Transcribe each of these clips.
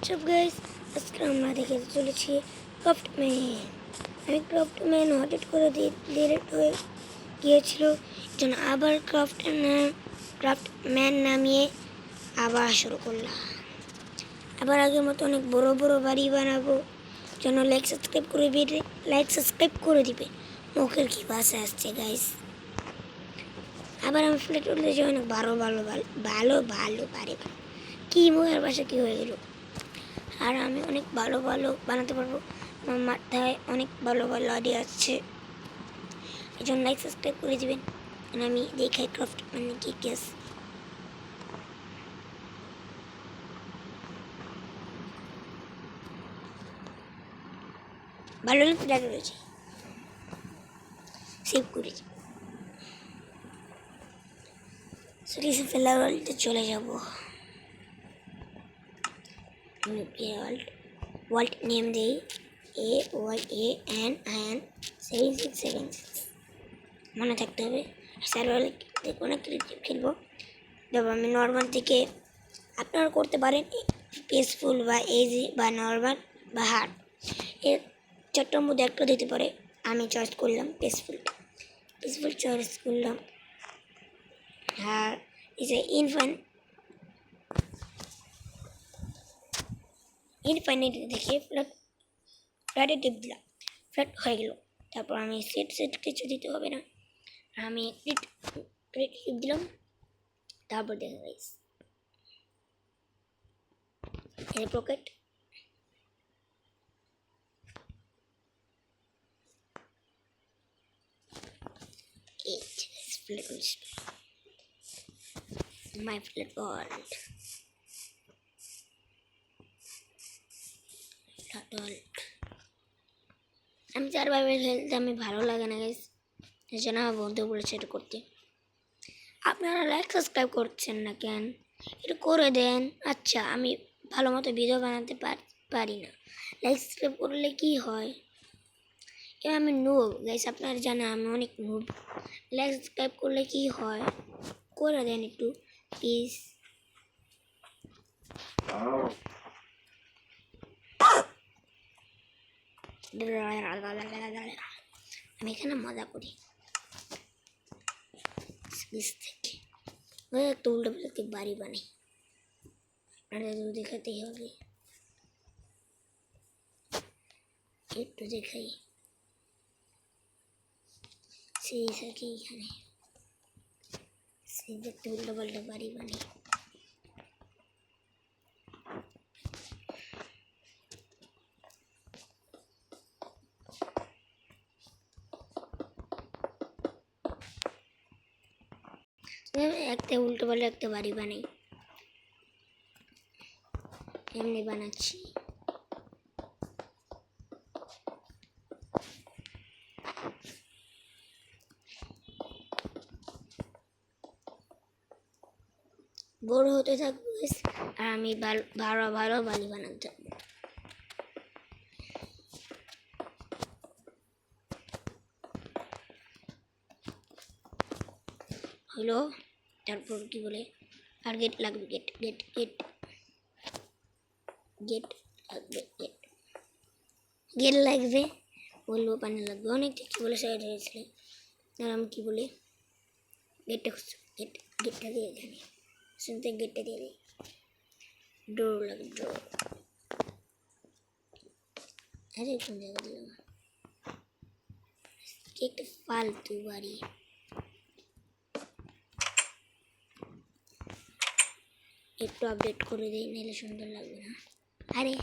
WhatsApp guys, আজকে আমরা দেখে চলেছি ক্রাফটম্যান। আমি ক্রাফটম্যান হঠাৎ করে ডিলিট হয়ে গিয়েছিল, যেন আবার ক্রাফটম্যান নামিয়ে আবার শুরু করলাম। আবার আগের মতো অনেক বড় বড় বাড়ি বানাবো। যেন লাইক সাবস্ক্রাইব করে দিবে। মুখের কি ভাষা আসছে গাইস। আবার আমি ফ্ল্যাট উঠলে যে অনেক ভালো ভালো ভালো ভালো পারে কি মুখের ভাষা কি হয়ে গেল। আর আমি অনেক ভালো ভালো বানাতে পারবো। আমার মাথায় অনেক ভালো ভালো আইডিয়া আছে। এই জন্য লাইক সাবস্ক্রাইব করে দিবেন। আমি দেখাই ক্রাফট মানে কি কি আছে। ভালো প্ল্যান রয়েছে, সেভ করেছি। সিরিজ ফেলার ওয়ার্ল্ডে চলে যাব। ওয়ার্ল্ড নেম দিই AYANIN 7676, মনে থাকতে হবে। সার্ভারে অনেক ক্রিয়েটিভ খেলবো। তবে আমি নর্মাল থেকে আপনারা করতে পারেন পিসফুল বা ইজি বা নর্মাল বা হার্ড, এর চারটার মধ্যে একটা দিতে পারে। আমি চয়েস করলাম পিসফুল চয়েস করলাম। আর এই যে ইনফাইনাইট দেখে ফ্ল্যাটে টিপ দিলাম, ফ্ল্যাট হয়ে গেল। তারপর আমি সেট কিছু দিতে হবে না, আমি টিপ দিলাম। তারপর দেখা গেছে এই পকেট my flat world. আমি চারভাবে খেলতে আমি ভালো লাগে না গাইস, এই জন্য আমার বন্ধু বলেছে এটা করতে। আপনারা লাইক সাবস্ক্রাইব করছেন না কেন? এটা করে দেন। আচ্ছা, আমি ভালো মতো ভিডিও বানাতে পারি না, লাইক সাবস্ক্রাইব করলে কি হয়? আমি নুব গাইস, আপনারা জানেন আমি অনেক নুব। লাইক সাবস্ক্রাইব করলে কি হয়? করে দেন একটু প্লিজ। আমি এখানে মজা করি থেকে একটা উল্টো পাল্টা বাড়ি বানাই। আপনাদের দেখাতেই হবে, একটু দেখাই। সেই থাকে এখানে সেই একটা উল্টো পাল্টা বাড়ি বানাই। একটা উল্টো পাল্টা একটা বাড়ি বানাই, এমনি বানাচ্ছি। বড় হতে থাকবো আর আমি ভালো ভালো বাড়ি বানাতে থাকবো। হলো, তারপর কি বলে আর গেট লাগবে, গেট লাগবে বলবো, পানি লাগবে, অনেক কিছু বলে সাইড হয়েছিল। আর আমি কি বলি গেটটা দিয়ে এখানে শুনতে, গেটটা দিয়ে দিই। ডোর লাগবে, ডোর। আরে কোন জায়গা দিলাম? একটা ফালতু বাড়ি। একটু আপডেট করে দিই, নাহলে সুন্দর লাগবে না। আরে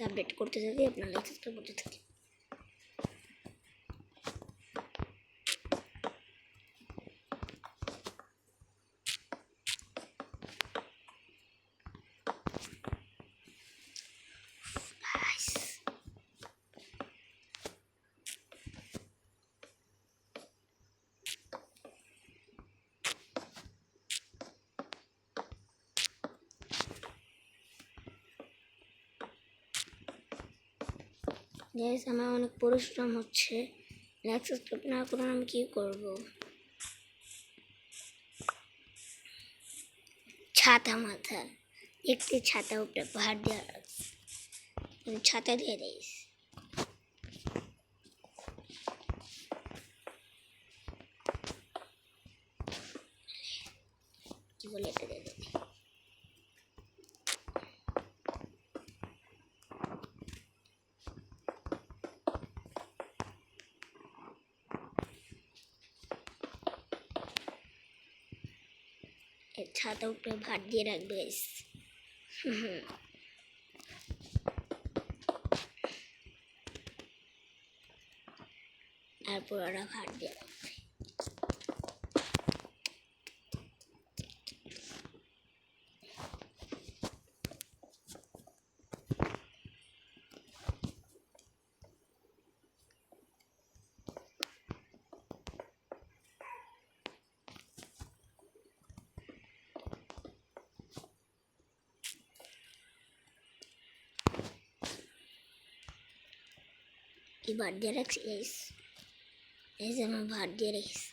আপডেট করতে থাকি, আপনার লাইক সাবস্ক্রাইব করতে থাকি। আমার অনেক পরিশ্রম হচ্ছে, লাইক সাবস্ক্রাইব না করে আমি কি করবো? ছাতা মাথা একটি ছাতা উপরে পাহাড় দেওয়া রাখছে ছাতা দিয়ে দিস কি বলে এটা দিয়ে দিই ছাতা উপরে ভাত দিয়ে রাখবে আর পুরোটা ভাত দিয়ে রাখবে ভাত দিয়ে রাখছি এই যে আমার ভাত দিয়ে রেখেছি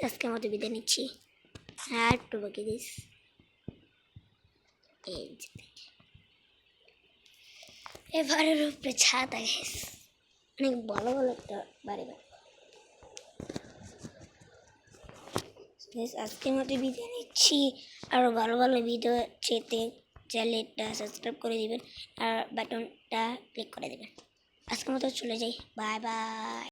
আজকের মতো বিদায় নিচ্ছি আর একটু বাকি দিস এবারের উপরে ছাতা গেছে অনেক ভালো ভালো একটা বাড়ি আজকের মতো বিদায় নিচ্ছি আরও ভালো ভালো ভিডিও চেতে চ্যানেলটা সাবস্ক্রাইব করে দিবেন আর বাটনটা ক্লিক করে দেবেন আজকের মতো চলে যাই বাই বাই